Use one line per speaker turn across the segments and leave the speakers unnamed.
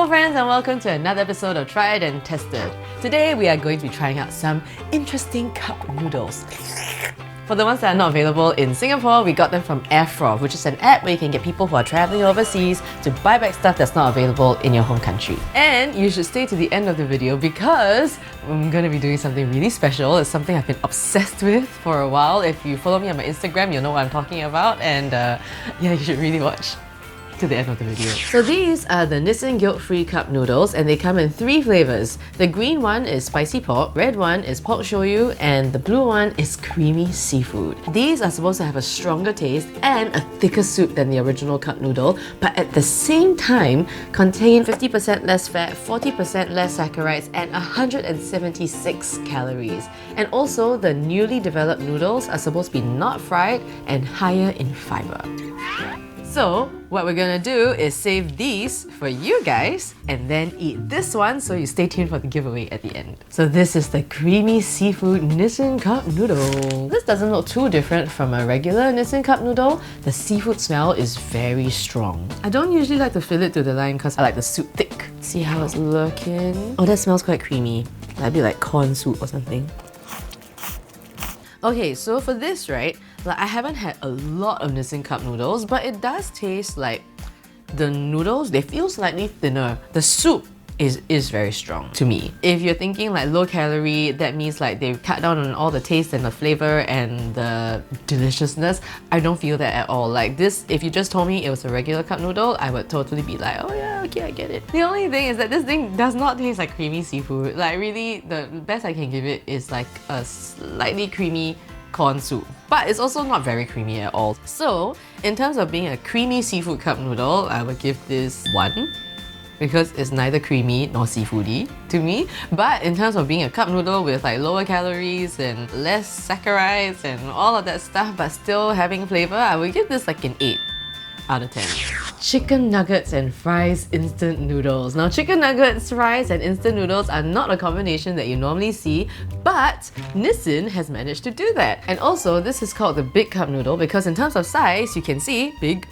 Hello friends and welcome to another episode of Tried and Tested. Today we are going to be trying out some interesting cup noodles. For the ones that are not available in Singapore, we got them from Airfrov, which is an app where you can get people who are travelling overseas to buy back stuff that's not available in your home country. And you should stay to the end of the video because I'm going to be doing something really special. It's something I've been obsessed with for a while. If you follow me on my Instagram, you'll know what I'm talking about, and yeah, you should really watch to the end of the video. So these are the Nissen guilt-free cup noodles and they come in 3 flavors. The green one is spicy pork, red one is pork shoyu, and the blue one is creamy seafood. These are supposed to have a stronger taste and a thicker soup than the original cup noodle, but at the same time contain 50% less fat, 40% less saccharides, and 176 calories. And also, the newly developed noodles are supposed to be not fried and higher in fiber. So, what we're gonna do is save these for you guys and then eat this one, so you stay tuned for the giveaway at the end. So this is the creamy seafood Nissen cup noodle. This doesn't look too different from a regular Nissen cup noodle. The seafood smell is very strong. I don't usually like to fill it to the line because I like the soup thick. See how it's looking? Oh, that smells quite creamy. That'd be like corn soup or something. Okay, so for this, right, like I haven't had a lot of Nissin cup noodles, but it does taste like the noodles, they feel slightly thinner. The soup is very strong to me. If you're thinking like low calorie, that means like they've cut down on all the taste and the flavor and the deliciousness. I don't feel that at all. Like this, if you just told me it was a regular cup noodle, I would totally be like, oh yeah, okay, I get it. The only thing is that this thing does not taste like creamy seafood. Like really, the best I can give it is like a slightly creamy corn soup. But it's also not very creamy at all. So, in terms of being a creamy seafood cup noodle, I would give this 1. Because it's neither creamy nor seafoody to me. But in terms of being a cup noodle with like lower calories and less saccharides and all of that stuff, but still having flavor, I would give this like an 8 out of 10. Chicken nuggets and fries instant noodles. Now, chicken nuggets, fries, and instant noodles are not a combination that you normally see, but Nissin has managed to do that. And also, this is called the big cup noodle because in terms of size, you can see big,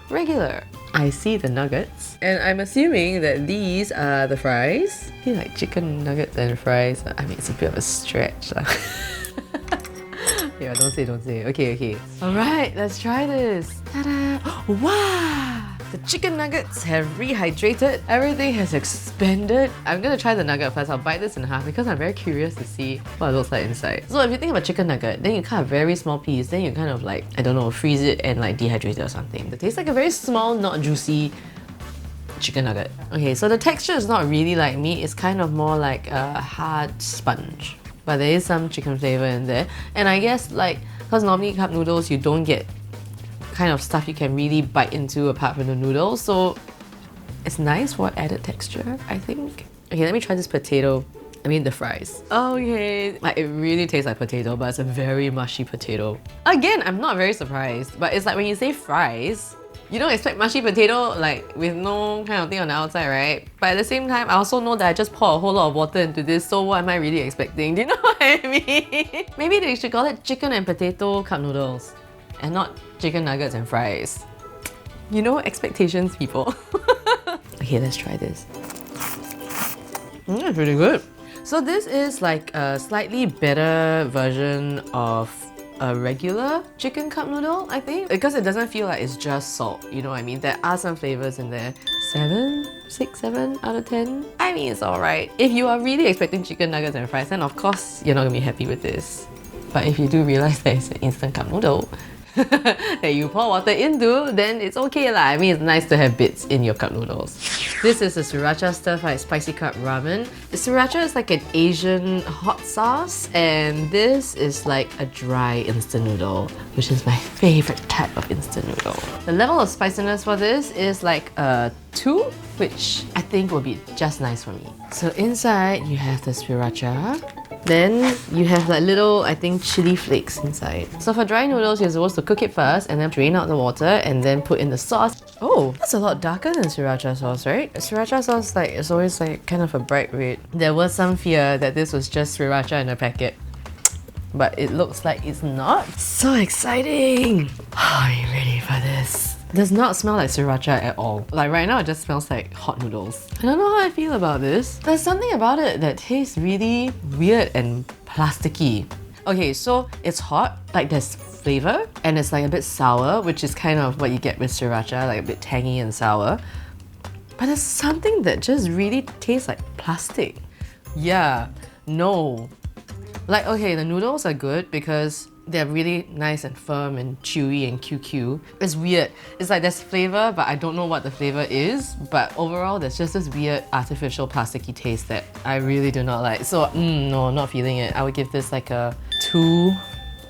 regular. I see the nuggets, and I'm assuming that these are the fries. I feel like chicken nuggets and fries. I mean, it's a bit of a stretch. Yeah, don't say. Okay. Alright, let's try this. Ta-da! Wow! The chicken nuggets have rehydrated. Everything has expanded. I'm gonna try the nugget first. I'll bite this in half because I'm very curious to see what it looks like inside. So if you think of a chicken nugget, then you cut a very small piece, then you kind of like, I don't know, freeze it and like dehydrate it or something. It tastes like a very small, not juicy chicken nugget. Okay, so the texture is not really like meat. It's kind of more like a hard sponge. But there is some chicken flavor in there. And I guess like, because normally cup noodles, you don't get kind of stuff you can really bite into apart from the noodles. So it's nice for added texture, I think. Okay, let me try this potato. I mean the fries. Okay, like it really tastes like potato, but it's a very mushy potato. Again, I'm not very surprised, but it's like when you say fries, you don't expect mushy potato like with no kind of thing on the outside, right? But at the same time, I also know that I just pour a whole lot of water into this, so what am I really expecting? Do you know what I mean? Maybe they should call it chicken and potato cup noodles and not chicken nuggets and fries. You know, expectations, people. Okay, let's try this. It's really good. So this is like a slightly better version of a regular chicken cup noodle, I think. Because it doesn't feel like it's just salt, you know what I mean? There are some flavors in there. 7 out of 10. I mean, it's alright. If you are really expecting chicken nuggets and fries, then of course you're not gonna be happy with this. But if you do realize that it's an instant cup noodle that you pour water into, then it's okay lah. I mean, it's nice to have bits in your cup noodles. This is the Sriracha stir-fried spicy cup ramen. The Sriracha is like an Asian hot sauce, and this is like a dry instant noodle, which is my favorite type of instant noodle. The level of spiciness for this is like a 2, which I think will be just nice for me. So inside, you have the Sriracha. Then you have like little, I think, chili flakes inside. So for dry noodles, you're supposed to cook it first and then drain out the water and then put in the sauce. Oh, that's a lot darker than Sriracha sauce, right? Sriracha sauce like is always like kind of a bright red. There was some fear that this was just Sriracha in a packet, but it looks like it's not. So exciting! Are you ready for this? does not smell like sriracha at all. Like right now it just smells like hot noodles. I don't know how I feel about this. There's something about it that tastes really weird and plasticky. Okay, so it's hot, like there's flavor, and it's like a bit sour, which is kind of what you get with sriracha, like a bit tangy and sour. But there's something that just really tastes like plastic. Yeah, no. Like, okay, the noodles are good because they're really nice and firm and chewy and QQ. It's weird. It's like there's flavor, but I don't know what the flavor is. But overall, there's just this weird artificial plasticky taste that I really do not like. So, no, I'm not feeling it. I would give this like a 2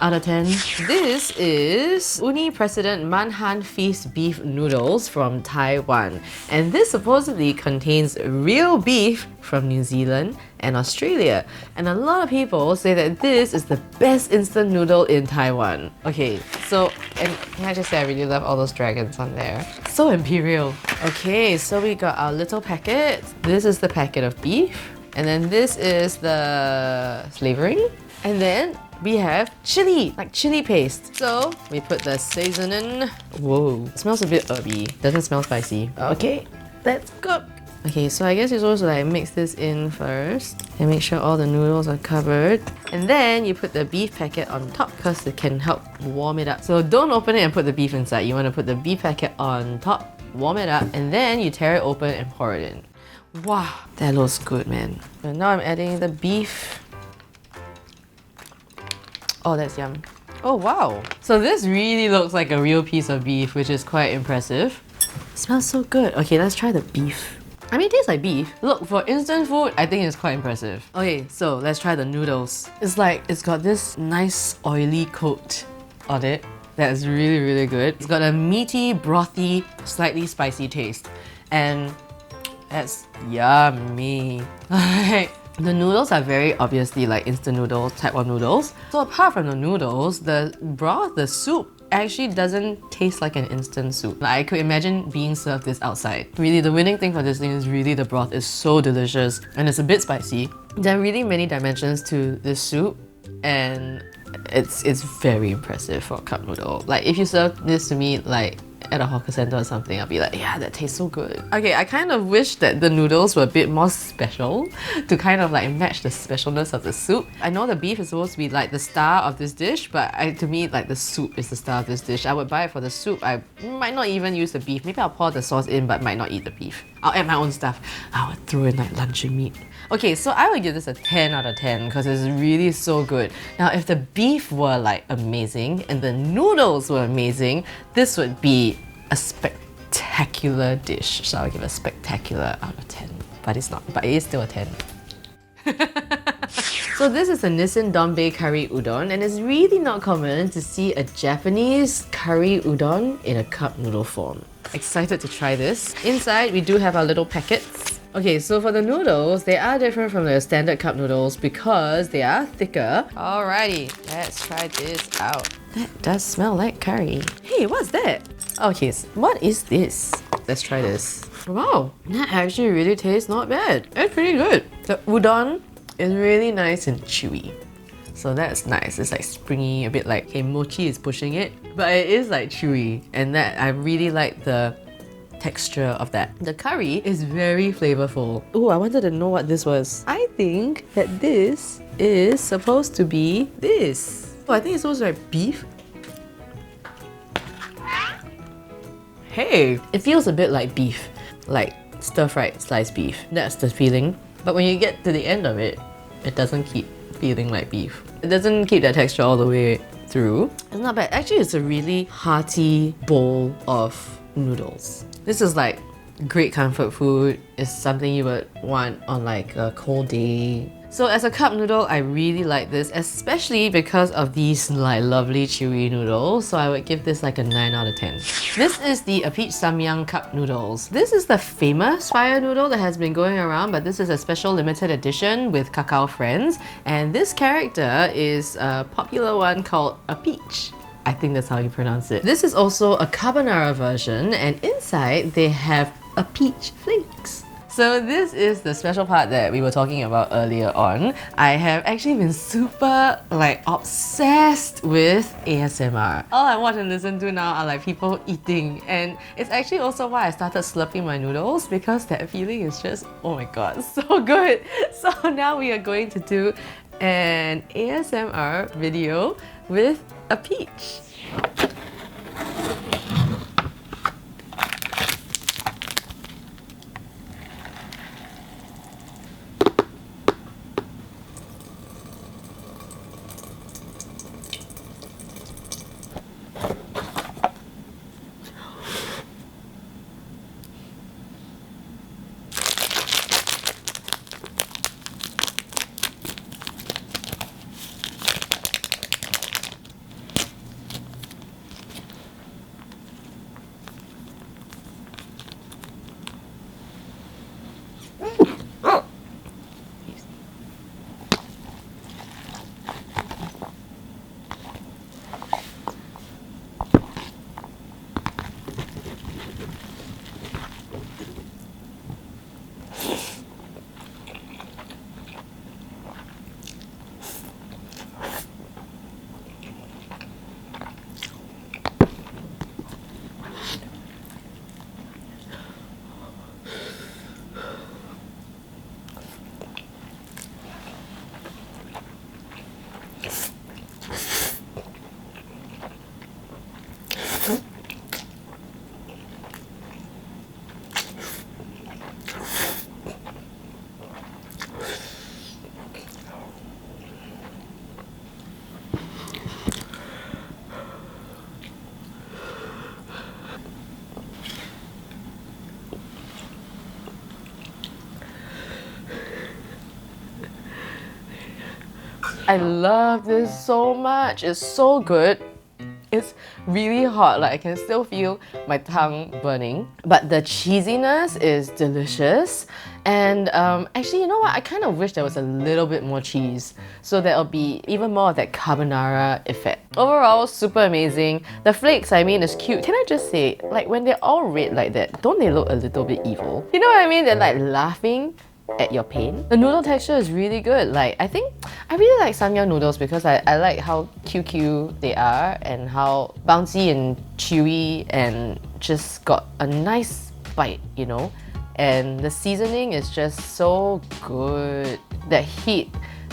out of 10. This is Uni-President Manhan Feast Beef Noodles from Taiwan. And this supposedly contains real beef from New Zealand and Australia. And a lot of people say that this is the best instant noodle in Taiwan. Okay, so, and can I just say I really love all those dragons on there. So imperial. Okay, so we got our little packet. This is the packet of beef. And then this is the flavoring. And then we have chili, like chili paste. So we put the seasoning. Whoa, it smells a bit herby. Doesn't smell spicy. Okay, let's cook. Okay, so I guess you're supposed to like mix this in first and make sure all the noodles are covered. And then you put the beef packet on top because it can help warm it up. So don't open it and put the beef inside. You want to put the beef packet on top, warm it up, and then you tear it open and pour it in. Wow, that looks good, man. And now I'm adding the beef. Oh, that's yum. Oh, wow. So this really looks like a real piece of beef, which is quite impressive. It smells so good. Okay, let's try the beef. I mean, it tastes like beef. Look, for instant food, I think it's quite impressive. Okay, so let's try the noodles. It's like, it's got this nice oily coat on it that is really, really good. It's got a meaty, brothy, slightly spicy taste. And that's yummy. The noodles are very obviously like instant noodle type of noodles. So apart from the noodles, the broth, the soup actually doesn't taste like an instant soup. Like, I could imagine being served this outside. Really, the winning thing for this thing is really the broth is so delicious and it's a bit spicy. There are really many dimensions to this soup and it's very impressive for a cup noodle. Like if you serve this to me like at a hawker center or something, I'll be like, yeah, that tastes so good. Okay, I kind of wish that the noodles were a bit more special to kind of like match the specialness of the soup. I know the beef is supposed to be like the star of this dish, but to me, like the soup is the star of this dish. I would buy it for the soup. I might not even use the beef. Maybe I'll pour the sauce in, but might not eat the beef. I'll add my own stuff. I would throw in like luncheon meat. Okay, so I would give this a 10 out of 10 because it's really so good. Now, if the beef were like amazing and the noodles were amazing, this would be a spectacular dish. So I'll give it a spectacular out of 10. But it's not, but it is still a 10. So this is a Nissen Donbei curry udon, and it's really not common to see a Japanese curry udon in a cup noodle form. Excited to try this. Inside, we do have our little packets. Okay, so for the noodles, they are different from the standard cup noodles because they are thicker. Alrighty, let's try this out. That does smell like curry. Hey, what's that? Okay, so what is this? Let's try this. Wow, that actually really tastes not bad. It's pretty good. The udon is really nice and chewy. So that's nice. It's like springy, a bit like, okay, mochi is pushing it, but it is like chewy. And that, I really like the texture of that. The curry is very flavorful. Oh, I wanted to know what this was. I think that this is supposed to be this. Oh, I think it's supposed to be like beef. Hey, it feels a bit like beef, like stir-fried sliced beef. That's the feeling. But when you get to the end of it, it doesn't keep feeling like beef. It doesn't keep that texture all the way through. It's not bad. Actually, it's a really hearty bowl of noodles. This is like great comfort food. It's something you would want on like a cold day. So as a cup noodle, I really like this, especially because of these like lovely chewy noodles. So I would give this like a 9 out of 10. This is the Apeach Samyang cup noodles. This is the famous fire noodle that has been going around, but this is a special limited edition with Kakao Friends. And this character is a popular one called Apeach. I think that's how you pronounce it. This is also a carbonara version, and inside they have Apeach flakes. So this is the special part that we were talking about earlier on. I have actually been super obsessed with ASMR. All I watch and listen to now are like people eating, and it's actually also why I started slurping my noodles, because that feeling is just, oh my god, so good. So now we are going to do an ASMR video with Apeach. I love this so much. It's so good. It's really hot, like I can still feel my tongue burning, but the cheesiness is delicious. And actually, you know what? I kind of wish there was a little bit more cheese, so there'll be even more of that carbonara effect. Overall, super amazing. The flakes, I mean, is cute. Can I just say, like when they're all red like that, don't they look a little bit evil? You know what I mean? They're like laughing at your pain. The noodle texture is really good. Like, I think I really like Samyang noodles because I like how QQ they are and how bouncy and chewy and just got a nice bite, you know? And the seasoning is just so good. The heat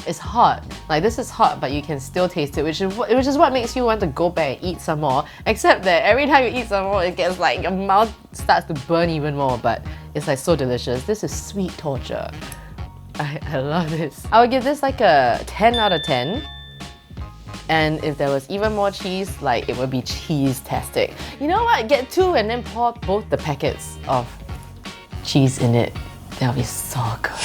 is hot. Like, this is hot, but you can still taste it, which is what makes you want to go back and eat some more. Except that every time you eat some more, it gets like, your mouth starts to burn even more, but it's like so delicious. This is sweet torture. I love this. I would give this like a 10 out of 10. And if there was even more cheese, like it would be cheese-tastic. You know what? Get two and then pour both the packets of cheese in it. That'll be so good.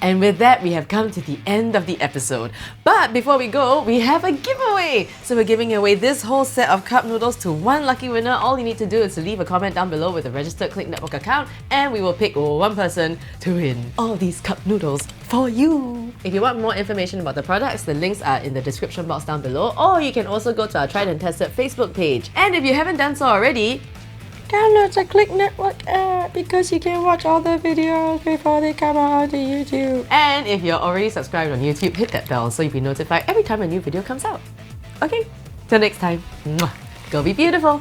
And with that, we have come to the end of the episode. But before we go, we have a giveaway! So we're giving away this whole set of cup noodles to one lucky winner. All you need to do is to leave a comment down below with a registered Clicknetwork account, and we will pick one person to win all these cup noodles for you. If you want more information about the products, the links are in the description box down below, or you can also go to our Tried and Tested Facebook page. And if you haven't done so already, download the Clicknetwork app because you can watch all the videos before they come out on YouTube. And if you're already subscribed on YouTube, hit that bell so you'll be notified every time a new video comes out. Okay, till next time, mwah. Go be beautiful!